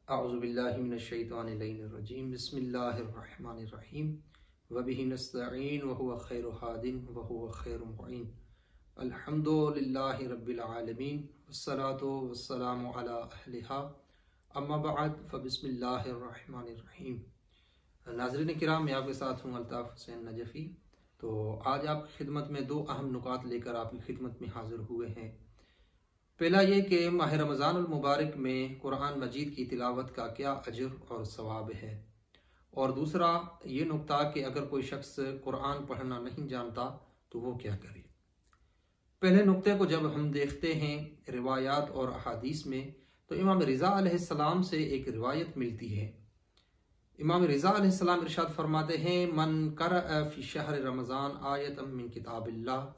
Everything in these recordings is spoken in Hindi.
औज़ुबिल्लाहिमिनश्शैतानिर्रजीम बिस्मिल्लाहिर्रहमानिर्रहीम वबिही नस्तईन वहुवा खैरु हादिन वहुवा खैरुल मुईन अल्हम्दुलिल्लाहि रब्बिल आलमीन वस्सलातु वस्सलामु अला अहलिहा अम्मा बअद फबिस्मिल्लाहिर्रहमानिर्रहीम। नाज़रीन किराम, मैं आपके साथ हूँ अल्ताफ़ हुसैन नजफ़ी। तो आज आपकी खिदमत में दो अहम नुकात लेकर आपकी खिदमत में हाजिर हुए हैं। पहला ये कि माह रमज़ानुल मुबारक में कुरान मजीद की तिलावत का क्या अजर और सवाब है, और दूसरा ये नुक्ता कि अगर कोई शख्स कुरान पढ़ना नहीं जानता तो वो क्या करे। पहले नुक्ते को जब हम देखते हैं रिवायात और अहादीस में, तो इमाम रिज़ा अलैहिस्सलाम से एक रिवायत मिलती है। इमाम रिज़ा अलैहिस्सलाम इरशाद फरमाते हैं, मन क़रअ फ़ी शहर रमज़ान आयतम मिन किताबिल्लाह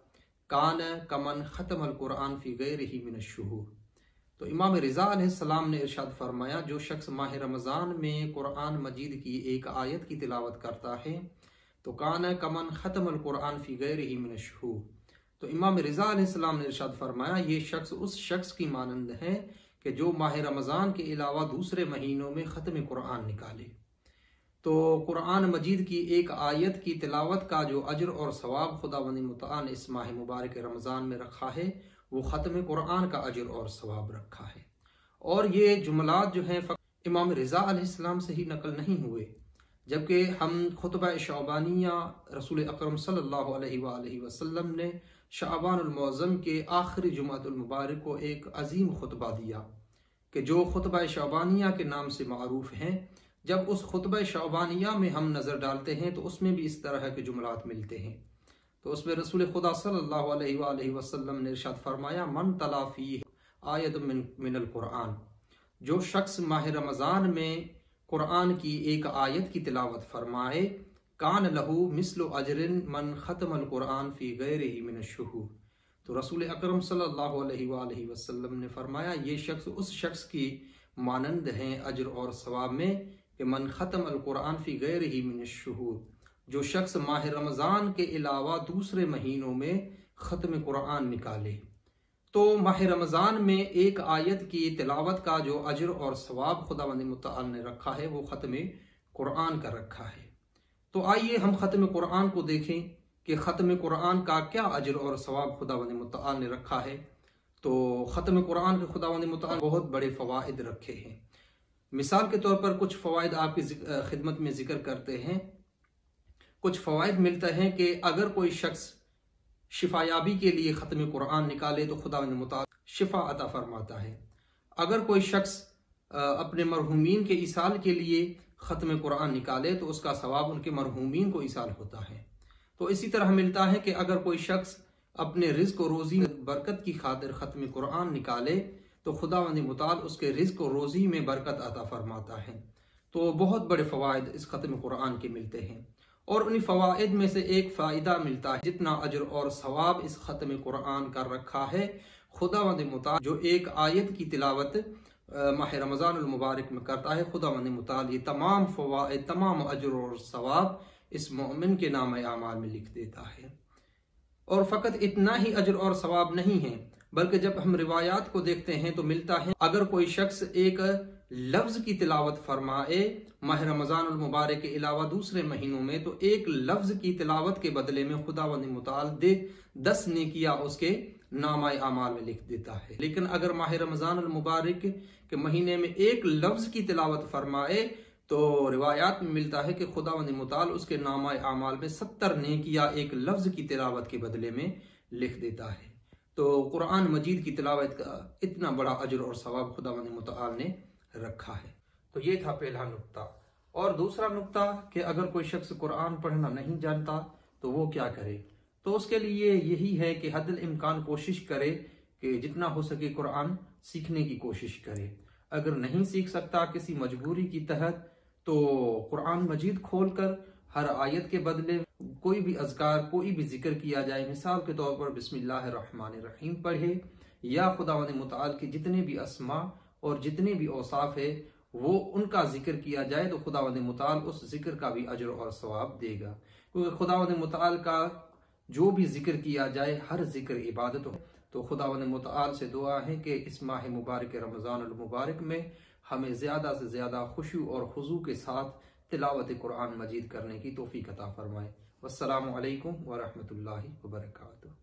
कान कमन ख़तमल कुरान फ़ी गैरिही मिनश्शुहूर। तो इमाम रिज़ा अलैहिस्सलाम ने इरशाद फरमाया, जो शख्स माह रमज़ान में कुरान मजीद की एक आयत की तिलावत करता है तो कान कमन ख़तमल कुरान फ़ी गैरिही मिनश्शुहूर। तो इमाम रिज़ा अलैहिस्सलाम ने इरशाद फरमाया, ये शख्स उस शख्स की मानंद है कि जो माह रमज़ान के अलावा दूसरे महीनों में ख़त्म कुरान निकाले। तो कुरान मजीद की एक आयत की तिलावत का जो अजर और सवाब खुदावंद मुतआल ने इस माह मुबारक रमज़ान में रखा है, वो ख़त्म कुरान का अजर और सवाब रखा है। और ये जुमलात जो हैं इमाम रिज़ा अलैहिस्सलाम से ही नकल नहीं हुए, जबकि हम खुतबा शाबानिया रसूल अकरम सल्लल्लाहु अलैहि वसल्लम ने शाबानुल मुअज़्ज़म के आखिरी जुमातुल मुबारक को एक अजीम खुतबा दिया कि जो खुतबा शाबानिया के नाम से मारूफ हैं। जब उस खुतबा शाबानिया में हम नज़र डालते हैं तो उसमें भी इस तरह के जुमलात मिलते हैं। तो उसमें रसूल खुदा सल्लल्लाहु अलैहि वसल्लम ने इरशाद फरमाया, मन तलाफी आयत मिनल कुरान, जो शख्स माह रमज़ान में कुरान की एक आयत की तिलावत फरमाए, कान लहू मिस्लु अजरिन मन ख़तमल कुरान फ़ी गैरिही मिनश्शुहूर। तो रसूल अकरम सल्लल्लाहु अलैहि वसल्लम ने फरमाया, ये शख्स उस शख्स की मानंद हैं अजर और सवाब में कि मन ख़तमल कुरान फ़ी गैरिही मिनश्शुहूर, जो शख्स माह रमज़ान के अलावा दूसरे महीनों में ख़त्म कुरान निकाले। तो माह रमज़ान में एक आयत की तिलावत का जो अजर और सवाब खुदावंद मुतआल ने रखा है, वो ख़त्म कुरान का रखा है। तो आइए हम ख़त्म कुरान को देखें कि ख़त्म कुरान का क्या अजर और सवाब खुदावंद मुतआल ने रखा है। तो ख़त्म कुरान के खुदावंद मुतआल बहुत बड़े फ़वाइद रखे हैं। मिसाल के तौर पर कुछ फ़वाइद आपकी खिदमत में जिक्र करते हैं। कुछ फ़वाइद मिलता है कि अगर कोई शख्स शिफायाबी के लिए ख़त्म कुरान निकाले तो खुदावंद मुतआल शिफा अता फरमाता है। अगर कोई शख्स अपने मरहूमीन के इसाल के लिए ख़त्म कुरान निकाले तो उसका सवाब उनके मरहूमीन को इसाल होता है। तो इसी तरह मिलता है कि अगर कोई शख्स अपने रिज़्क़ और रोज़ी बरकत की खातिर ख़त्म कुरान निकाले तो खुदावंद मुतआल उसके रिज़्क़ और रोज़ी में बरकत अता फरमाता है। तो बहुत बड़े फ़वाइद इस ख़त्म कुरान के मिलते हैं। और उन्हीं फ़वाइद में से एक फ़ायदा मिलता है, जितना अजर और सवाब इस ख़त्म कुरान का रखा है, खुदावंद मुतआल जो एक आयत की तिलावत माह रमज़ानुल मुबारक में करता है, खुदावंद मुतआल ये तमाम फ़वाइद, तमाम अजर और सवाब इस मोमिन के नाम आमाल में लिख देता है। और फ़कत इतना ही अजर और सवाब नहीं है, बल्कि जब हम रिवायात को देखते हैं तो मिलता है, अगर कोई शख्स एक लफ्ज़ की तिलावत फरमाए माह रमज़ानुल मुबारक के अलावा दूसरे महीनों में, तो एक लफ्ज़ की तिलावत के बदले में खुदावंद मुतआल 10 नेकियां उसके नामाए आमाल में लिख देता है। लेकिन अगर माह रमज़ानुल मुबारक के महीने में एक लफ्ज़ की तिलावत फरमाए तो रिवायात में मिलता है कि खुदावंद मुतआल उसके नामाए आमाल में 70 नेकियां एक लफ्ज़ की तिलावत के बदले में लिख देता है। तो कुरान मजीद की तिलावत का इतना बड़ा अजर और सवाब खुदावंद मुतआल ने रखा है। तो ये था पहला नुक्ता। और दूसरा नुक्ता कि अगर कोई शख्स कुरान पढ़ना नहीं जानता तो वो क्या करे। तो उसके लिए यही है कि हद्दुल इम्कान कोशिश करे कि जितना हो सके कुरान सीखने की कोशिश करे। अगर नहीं सीख सकता किसी मजबूरी की तहत, तो कुरान मजीद खोल कर हर आयत के बदले कोई भी अज़कार, कोई भी जिक्र किया जाए, मिसाल के तौर पर बिस्मिल्लाहिर्रहमानिर्रहीम पढ़े, या खुदावंद मुतआल के जितने भी अस्मा और जितने भी औसाफ है वो उनका जिक्र किया जाए, तो खुदावंद मुतआल उस जिक्र का भी अजर और सवाब देगा। क्योंकि खुदावंद मुतआल का जो भी जिक्र किया जाए, हर जिक्र इबादत हो। तो खुदावंद मुतआल से दुआ है कि इस माह मुबारक रमज़ानुल मुबारक में हमें ज़्यादा से ज़्यादा खुशू और खुजू के साथ तिलावत कुरान मजीद करने की तौफीक अता फरमाए। वस्सलामु अलैकुम व रहमतुल्लाहि व बरकातुहू।